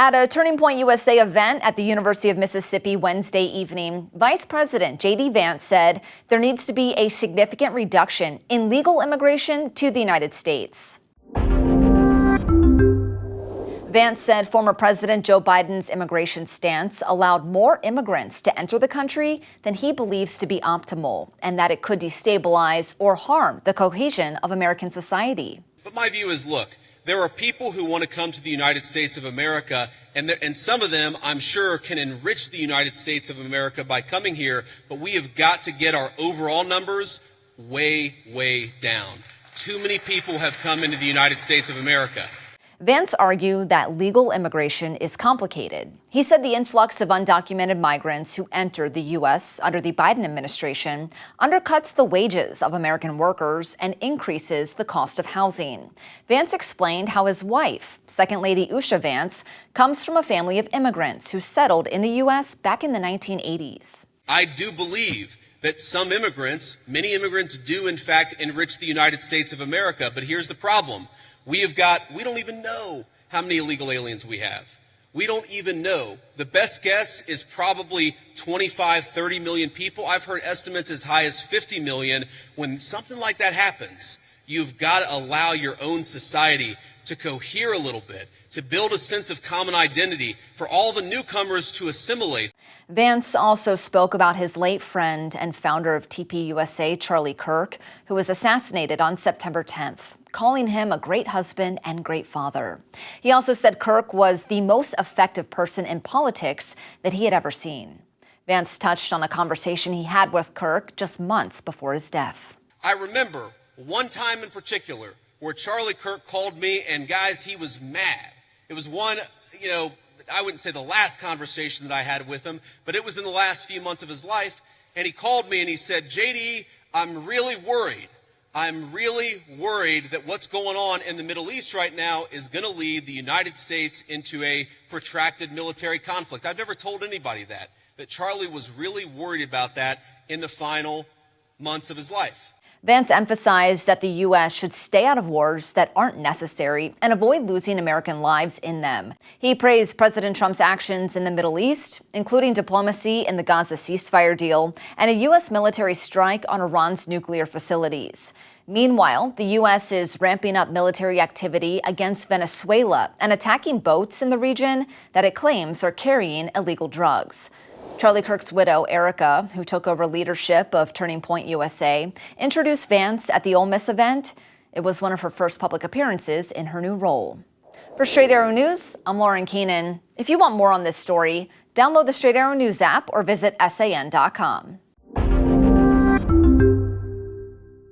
At a Turning Point USA event at the University of Mississippi Wednesday evening, Vice President JD Vance said there needs to be a significant reduction in legal immigration to the United States. Vance said former President Joe Biden's immigration stance allowed more immigrants to enter the country than he believes to be optimal, and that it could destabilize or harm the cohesion of American society. But my view is, look, there are people who want to come to the United States of America, and some of them, I'm sure, can enrich the United States of America by coming here, but we have got to get our overall numbers way, way down. Too many people have come into the United States of America. Vance argued that legal immigration is complicated. He said the influx of undocumented migrants who entered the U.S. under the Biden administration undercuts the wages of American workers and increases the cost of housing. Vance explained how his wife, Second Lady Usha Vance, comes from a family of immigrants who settled in the U.S. back in the 1980s. I do believe that some immigrants, many immigrants do in fact enrich the United States of America, but here's the problem. We don't even know how many illegal aliens we have. We don't even know. The best guess is probably 25, 30 million people. I've heard estimates as high as 50 million. When something like that happens, you've got to allow your own society to cohere a little bit, to build a sense of common identity, for all the newcomers to assimilate. Vance also spoke about his late friend and founder of TPUSA, Charlie Kirk, who was assassinated on September 10th, calling him a great husband and great father. He also said Kirk was the most effective person in politics that he had ever seen. Vance touched on a conversation he had with Kirk just months before his death. I remember one time in particular where Charlie Kirk called me, and guys, he was mad. It was one, I wouldn't say the last conversation that I had with him, but it was in the last few months of his life. And he called me and he said, JD, I'm really worried. I'm really worried that what's going on in the Middle East right now is going to lead the United States into a protracted military conflict. I've never told anybody that Charlie was really worried about that in the final months of his life. Vance emphasized that the U.S. should stay out of wars that aren't necessary and avoid losing American lives in them. He praised President Trump's actions in the Middle East, including diplomacy in the Gaza ceasefire deal and a U.S. military strike on Iran's nuclear facilities. Meanwhile, the U.S. is ramping up military activity against Venezuela and attacking boats in the region that it claims are carrying illegal drugs. Charlie Kirk's widow, Erica, who took over leadership of Turning Point USA, introduced Vance at the Ole Miss event. It was one of her first public appearances in her new role. For Straight Arrow News, I'm Lauren Keenan. If you want more on this story, download the Straight Arrow News app or visit SAN.com.